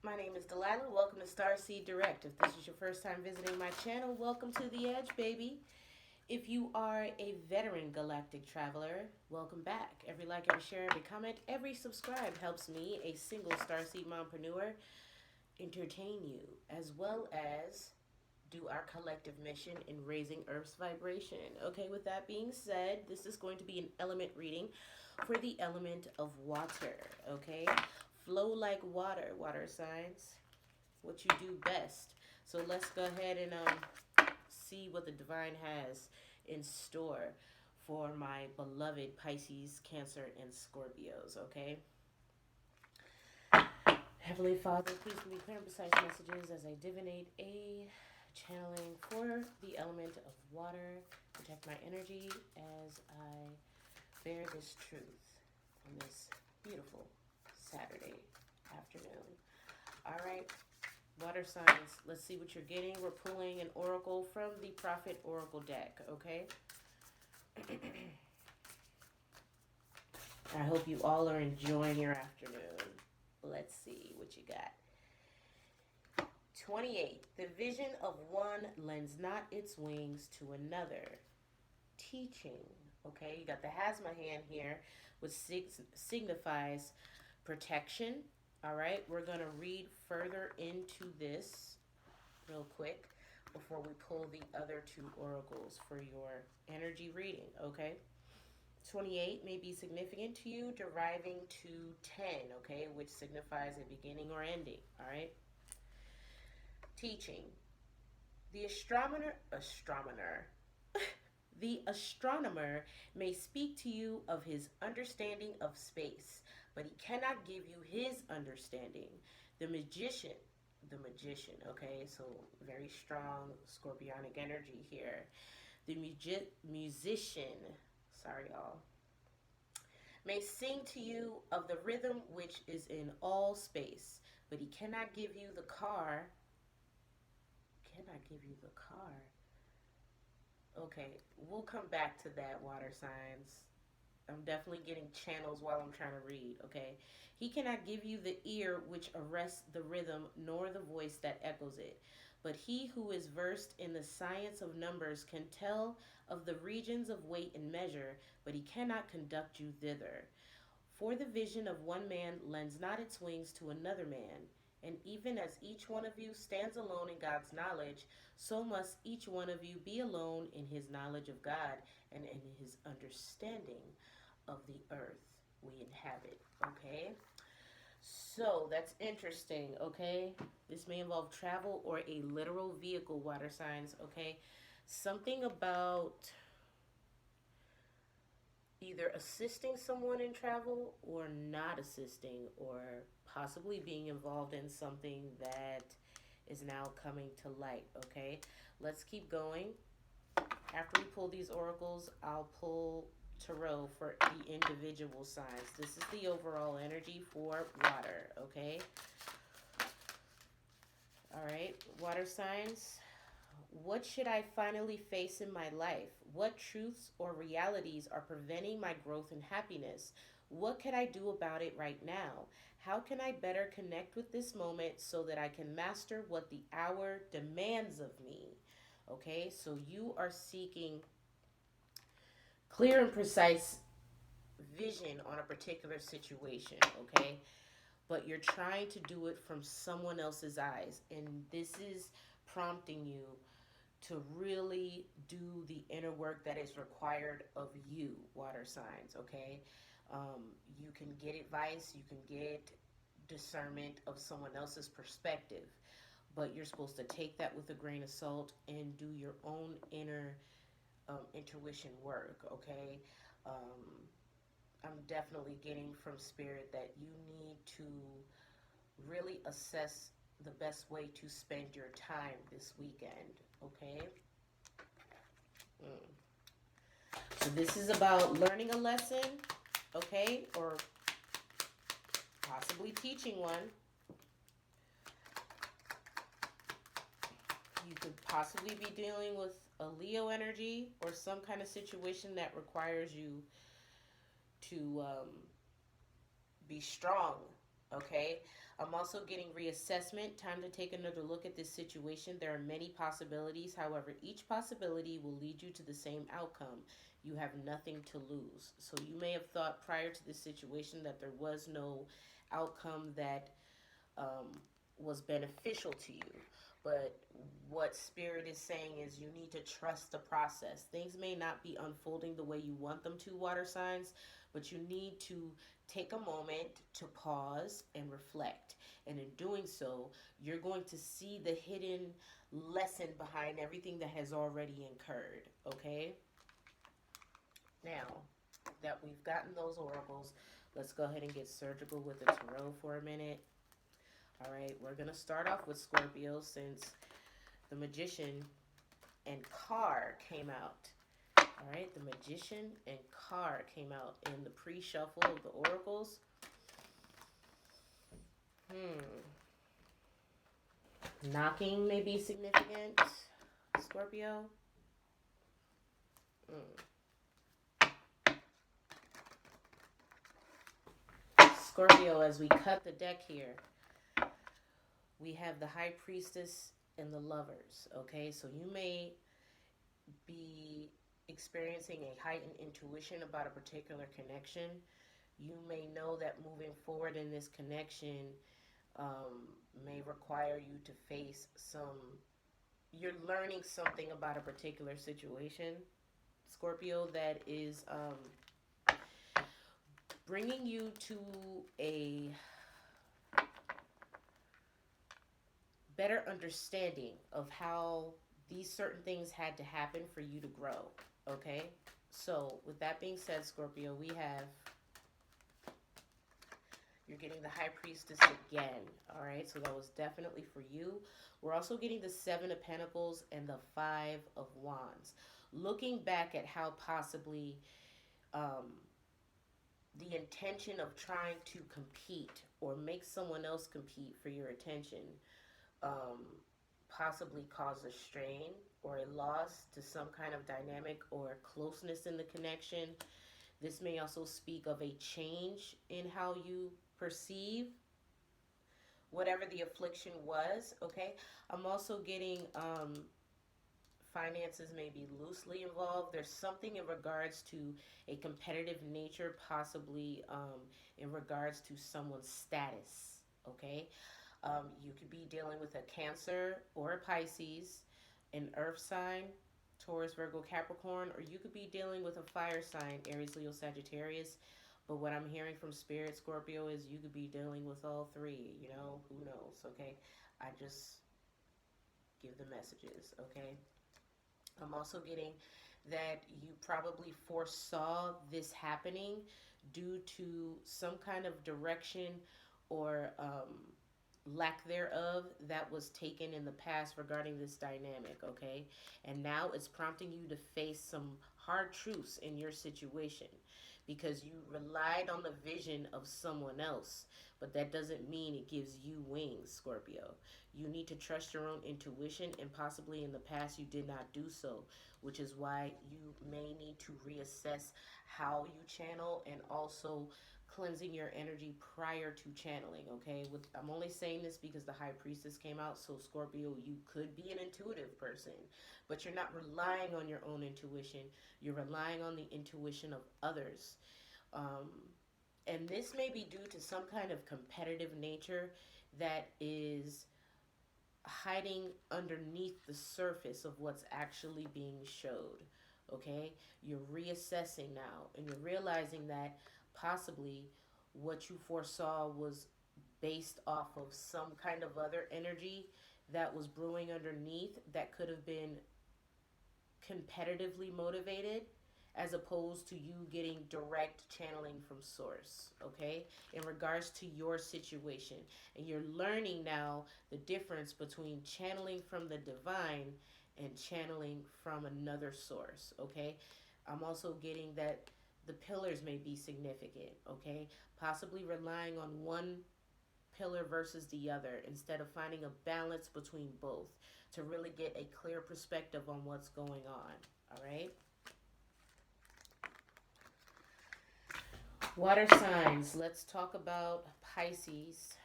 My name is Delilah. Welcome to Starseed Direct. If this is your first time visiting my channel, welcome to the edge, baby. If you are a veteran galactic traveler, welcome back. Every like, every share, every comment, every subscribe helps me, a single Starseed mompreneur, entertain you, as well as do our collective mission in raising Earth's vibration. Okay, with that being said, this is going to be an element reading for the element of water. Okay, flow like water, water signs, what you do best. So let's go ahead and see what the divine has in store for my beloved Pisces, Cancer, and Scorpios. Okay, Heavenly Father, please give me clear and precise messages as I divinate a channeling for the element of water. Protect my energy as I bear this truth on this beautiful Saturday afternoon. All right, water signs, let's see what you're getting. We're pulling an oracle from the Prophet Oracle deck, okay? I hope you all are enjoying your afternoon. Let's see what you got. 28. The vision of one lends not its wings to another. Teaching. Okay, you got the Hasma hand here, which signifies protection. All right, we're going to read further into this real quick before we pull the other two oracles for your energy reading. Okay, 28 may be significant to you, deriving to 10, okay, which signifies a beginning or ending. All right, teaching. The astronomer The astronomer may speak to you of his understanding of space, but he cannot give you his understanding. The magician, okay, so very strong scorpionic energy here. The musician, sorry y'all, may sing to you of the rhythm which is in all space, but he cannot give you the car. Cannot give you the car. Okay, we'll come back to that, water signs. I'm definitely getting channels while I'm trying to read, okay? He cannot give you the ear which arrests the rhythm, nor the voice that echoes it. But he who is versed in the science of numbers can tell of the regions of weight and measure, but he cannot conduct you thither. For the vision of one man lends not its wings to another man. And even as each one of you stands alone in God's knowledge, so must each one of you be alone in his knowledge of God and in his understanding of the earth we inhabit. Okay? So that's interesting, okay? This may involve travel or a literal vehicle, water signs, okay? Something about either assisting someone in travel or not assisting, or possibly being involved in something that is now coming to light, okay? Let's keep going. After we pull these oracles, I'll pull tarot for the individual signs. This is the overall energy for water, okay? All right, water signs. What should I finally face in my life? What truths or realities are preventing my growth and happiness? What can I do about it right now? How can I better connect with this moment so that I can master what the hour demands of me? Okay, so you are seeking clear and precise vision on a particular situation, okay? But you're trying to do it from someone else's eyes. And this is prompting you to really do the inner work that is required of you, water signs, okay? You can get advice, you can get discernment of someone else's perspective, but you're supposed to take that with a grain of salt and do your own inner intuition work, okay? Um, I'm definitely getting from spirit that you need to really assess the best way to spend your time this weekend, okay? Mm. So this is about learning a lesson, okay, or possibly teaching one. You could possibly be dealing with a Leo energy or some kind of situation that requires you to be strong, Okay. I'm also getting reassessment. Time to take another look at this situation. There are many possibilities. However, each possibility will lead you to the same outcome. You have nothing to lose. So you may have thought prior to this situation that there was no outcome that was beneficial to you. But what Spirit is saying is you need to trust the process. Things may not be unfolding the way you want them to, water signs, but you need to take a moment to pause and reflect. And in doing so, you're going to see the hidden lesson behind everything that has already incurred. Okay? Now that we've gotten those oracles, let's go ahead and get surgical with the tarot for a minute. All right, we're going to start off with Scorpio since the Magician and Car came out. All right, the Magician and Car came out in the pre-shuffle of the oracles. Knocking may be significant, Scorpio. Scorpio, as we cut the deck here, we have the High Priestess and the Lovers. Okay, so you may be experiencing a heightened intuition about a particular connection. You may know that moving forward in this connection may require you to face you're learning something about a particular situation, Scorpio, that is bringing you to a better understanding of how these certain things had to happen for you to grow. Okay? So, with that being said, Scorpio, we have you're getting the High Priestess again. All right, so that was definitely for you. We're also getting the Seven of Pentacles and the Five of Wands. Looking back at how possibly the intention of trying to compete or make someone else compete for your attention possibly caused a strain or a loss to some kind of dynamic or closeness in the connection. This may also speak of a change in how you perceive whatever the affliction was. Okay, I'm also getting finances may be loosely involved. There's something in regards to a competitive nature, possibly in regards to someone's status. Okay, you could be dealing with a Cancer or a Pisces, an Earth sign, Taurus, Virgo, Capricorn, or you could be dealing with a fire sign, Aries, Leo, Sagittarius. But what I'm hearing from Spirit, Scorpio, is you could be dealing with all three. You know, who knows? Okay, I just give the messages. Okay. I'm also getting that you probably foresaw this happening due to some kind of direction or lack thereof that was taken in the past regarding this dynamic, okay? And now it's prompting you to face some hard truths in your situation because you relied on the vision of someone else, but that doesn't mean it gives you wings, Scorpio. You need to trust your own intuition, and possibly in the past you did not do so, which is why you may need to reassess how you channel and also cleansing your energy prior to channeling. Okay, I'm only saying this because the High Priestess came out. So Scorpio, you could be an intuitive person, but you're not relying on your own intuition. You're relying on the intuition of others. um, and this may be due to some kind of competitive nature that is hiding underneath the surface of what's actually being showed. Okay, you're reassessing now and you're realizing that possibly what you foresaw was based off of some kind of other energy that was brewing underneath that could have been competitively motivated as opposed to you getting direct channeling from source, okay, in regards to your situation. And you're learning now the difference between channeling from the divine and channeling from another source, okay. I'm also getting that the pillars may be significant, okay, possibly relying on one pillar versus the other instead of finding a balance between both to really get a clear perspective on what's going on. All right. Water signs. Let's talk about Pisces.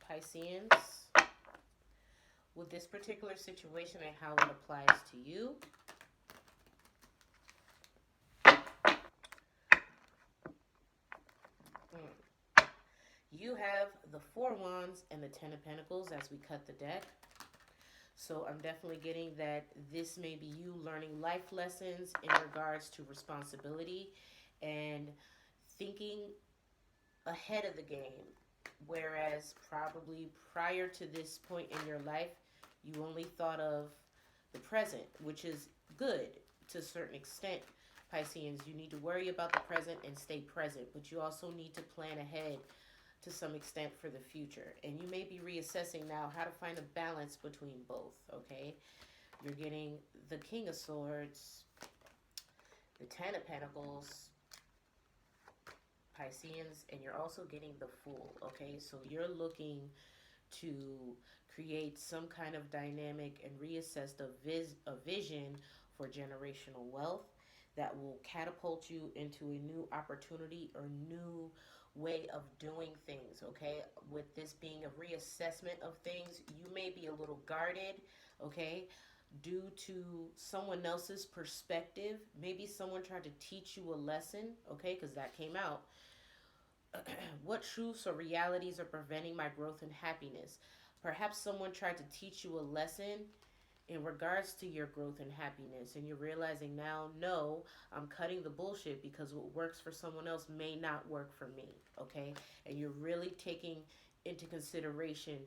Pisceans. With this particular situation and how it applies to you. You have the Four Wands and the Ten of Pentacles as we cut the deck. So I'm definitely getting that this may be you learning life lessons in regards to responsibility and thinking ahead of the game. Whereas probably prior to this point in your life, you only thought of the present, which is good to a certain extent. Pisceans, you need to worry about the present and stay present, but you also need to plan ahead to some extent for the future. And you may be reassessing now how to find a balance between both, okay? You're getting the King of Swords, the Ten of Pentacles, Pisceans, and you're also getting the Fool, okay? So you're looking to create some kind of dynamic and reassess a vision for generational wealth that will catapult you into a new opportunity or new way of doing things, okay? With this being a reassessment of things, you may be a little guarded, okay? Due to someone else's perspective. Maybe someone tried to teach you a lesson, okay? Because that came out. What truths or realities are preventing my growth and happiness? Perhaps someone tried to teach you a lesson in regards to your growth and happiness, and you're realizing now, no, I'm cutting the bullshit because what works for someone else may not work for me, okay? And you're really taking into consideration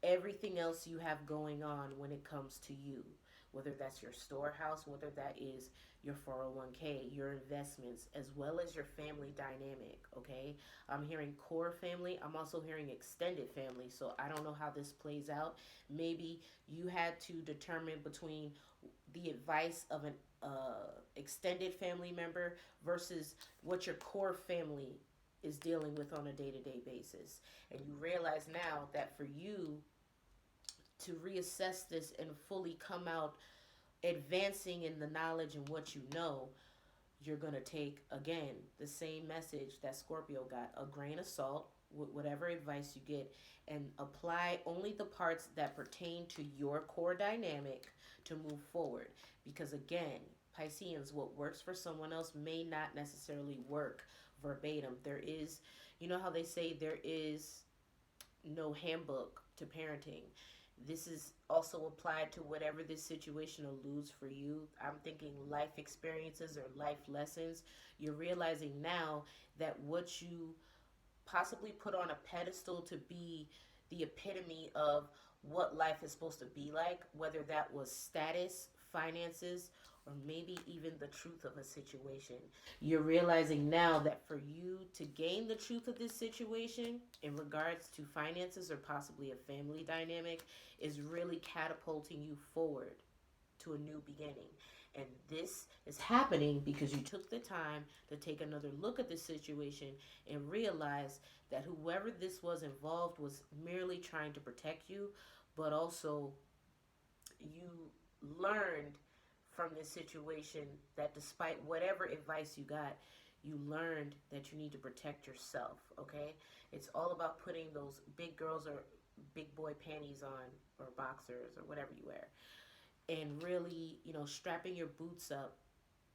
everything else you have going on when it comes to you, whether that's your storehouse, whether that is your 401k, your investments, as well as your family dynamic, okay? I'm hearing core family. I'm also hearing extended family. So I don't know how this plays out. Maybe you had to determine between the advice of an extended family member versus what your core family is dealing with on a day-to-day basis. And you realize now that for you to reassess this and fully come out advancing in the knowledge and what you know, you're going to take, again, the same message that Scorpio got, a grain of salt with whatever advice you get, and apply only the parts that pertain to your core dynamic to move forward. Because, again, Pisceans, what works for someone else may not necessarily work verbatim. There is, you know how they say there is no handbook to parenting. This is also applied to whatever this situation alludes for you. I'm thinking life experiences or life lessons. You're realizing now that what you possibly put on a pedestal to be the epitome of what life is supposed to be like, whether that was status, finances, or maybe even the truth of a situation. You're realizing now that for you to gain the truth of this situation in regards to finances or possibly a family dynamic is really catapulting you forward to a new beginning. And this is happening because you took the time to take another look at the situation and realize that whoever this was involved was merely trying to protect you, but also you learned from this situation that despite whatever advice you got, you learned that you need to protect yourself, okay? It's all about putting those big girls or big boy panties on, or boxers, or whatever you wear, and really, strapping your boots up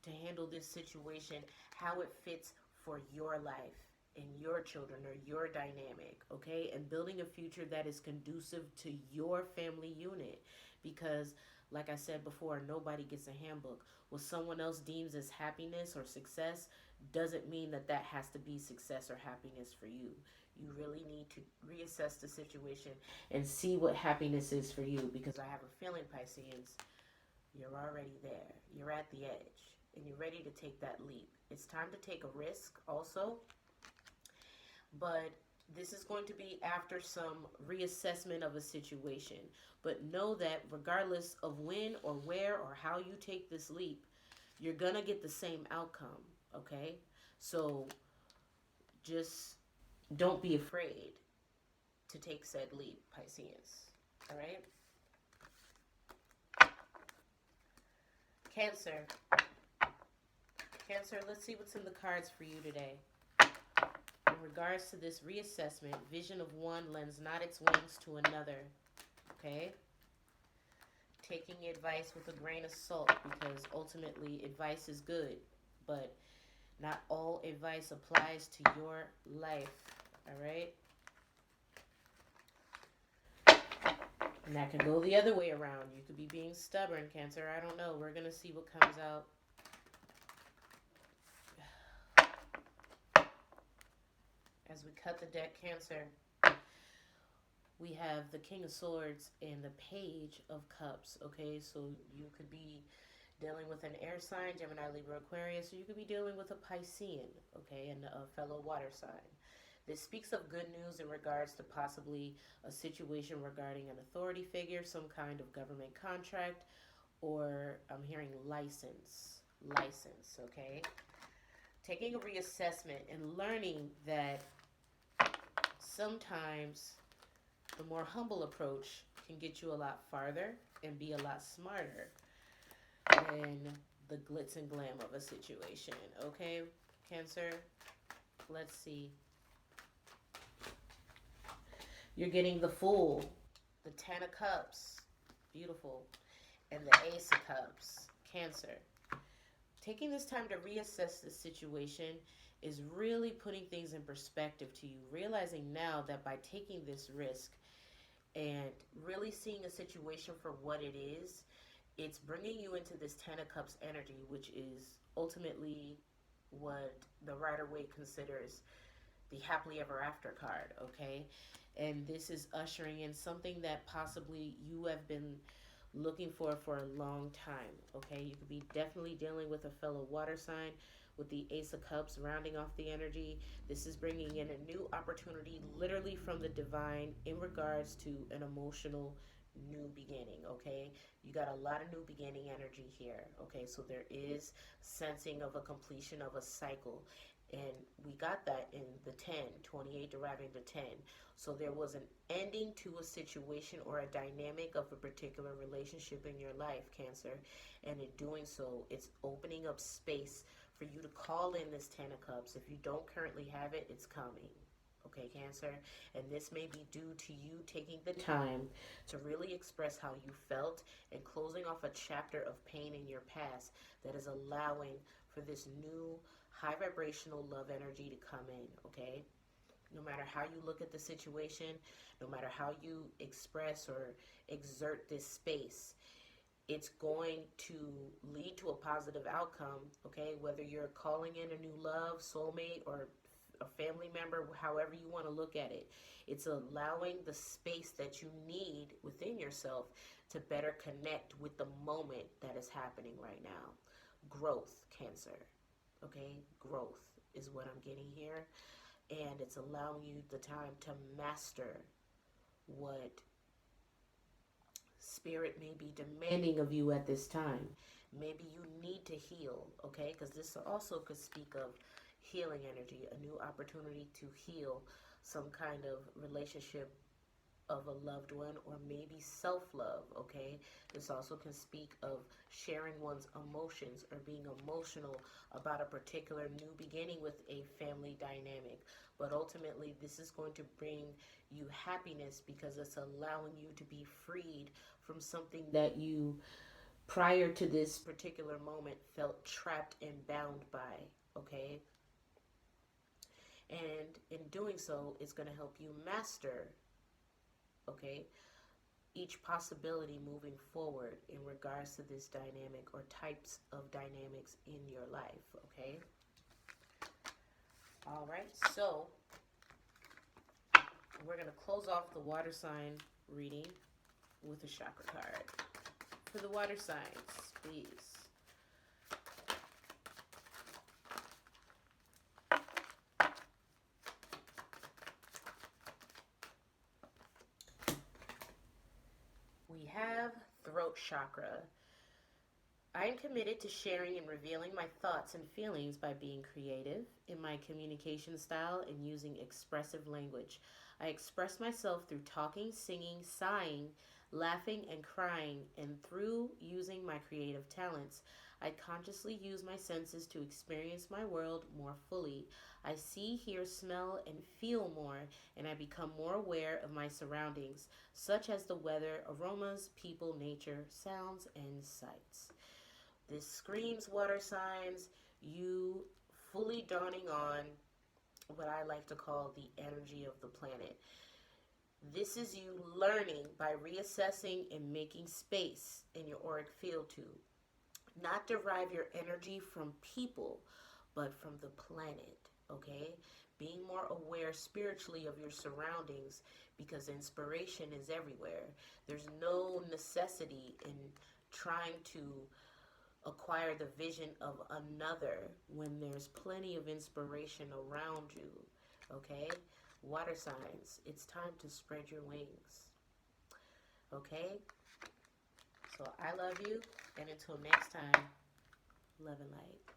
to handle this situation, how it fits for your life and your children or your dynamic, okay? And building a future that is conducive to your family unit. Because, like I said before, nobody gets a handbook. What someone else deems as happiness or success doesn't mean that that has to be success or happiness for you. You really need to reassess the situation and see what happiness is for you, because I have a feeling, Pisceans, you're already there. You're at the edge and you're ready to take that leap. It's time to take a risk also, but this is going to be after some reassessment of a situation. But know that regardless of when or where or how you take this leap, you're going to get the same outcome, okay? So just don't be afraid to take said leap, Pisceans. All right? Cancer. Cancer, let's see what's in the cards for you today. In regards to this reassessment, vision of one lends not its wings to another. Okay? Taking advice with a grain of salt, because ultimately advice is good, but not all advice applies to your life. All right? And that can go the other way around. You could be being stubborn, Cancer. I don't know. We're going to see what comes out. As we cut the deck, Cancer, we have the King of Swords and the Page of Cups. Okay, so you could be dealing with an air sign, Gemini, Libra, Aquarius, or you could be dealing with a Piscean, okay, and a fellow water sign. This speaks of good news in regards to possibly a situation regarding an authority figure, some kind of government contract, or I'm hearing license. License, okay? Taking a reassessment and learning that sometimes the more humble approach can get you a lot farther and be a lot smarter than the glitz and glam of a situation. Okay, Cancer? Let's see. You're getting the Fool, the Ten of Cups, beautiful, and the Ace of Cups, Cancer. Taking this time to reassess the situation is really putting things in perspective to you, realizing now that by taking this risk and really seeing a situation for what it is, it's bringing you into this Ten of Cups energy, which is ultimately what the Rider Waite considers the happily ever after card, okay? And this is ushering in something that possibly you have been looking for a long time, okay? You could be definitely dealing with a fellow water sign with the Ace of Cups rounding off the energy. This is bringing in a new opportunity literally from the divine in regards to an emotional new beginning, okay? You got a lot of new beginning energy here, okay? So there is sensing of a completion of a cycle. And we got that in the 10, 28 deriving to 10. So there was an ending to a situation or a dynamic of a particular relationship in your life, Cancer. And in doing so, it's opening up space for you to call in this Ten of Cups. If you don't currently have it, it's coming. Okay, Cancer? And this may be due to you taking the time to really express how you felt and closing off a chapter of pain in your past that is allowing for this new high vibrational love energy to come in, okay? No matter how you look at the situation, no matter how you express or exert this space, it's going to lead to a positive outcome, okay? Whether you're calling in a new love, soulmate, or a family member, however you want to look at it. It's allowing the space that you need within yourself to better connect with the moment that is happening right now. Growth, Cancer. Okay? Growth is what I'm getting here. And it's allowing you the time to master what spirit may be demanding of you at this time. Maybe you need to heal, okay? Because this also could speak of healing energy, a new opportunity to heal some kind of relationship of a loved one, or maybe self-love, okay? This also can speak of sharing one's emotions or being emotional about a particular new beginning with a family dynamic. But ultimately, this is going to bring you happiness because it's allowing you to be freed from something that you, prior to this particular moment, felt trapped and bound by, okay? And in doing so, it's going to help you master, okay, each possibility moving forward in regards to this dynamic or types of dynamics in your life, okay? All right, so we're going to close off the water sign reading with a chakra card. For the water signs, please. We have throat chakra. I am committed to sharing and revealing my thoughts and feelings by being creative in my communication style and using expressive language. I express myself through talking, singing, sighing, laughing, and crying, and through using my creative talents, I consciously use my senses to experience my world more fully. I see, hear, smell, and feel more, and I become more aware of my surroundings, such as the weather, aromas, people, nature, sounds, and sights. This screams water signs, you fully dawning on what I like to call the energy of the planet. This is you learning by reassessing and making space in your auric field to not derive your energy from people, but from the planet, okay? Being more aware spiritually of your surroundings because inspiration is everywhere. There's no necessity in trying to acquire the vision of another when there's plenty of inspiration around you, okay? Water signs, it's time to spread your wings, okay? So I love you, and until next time, love and light.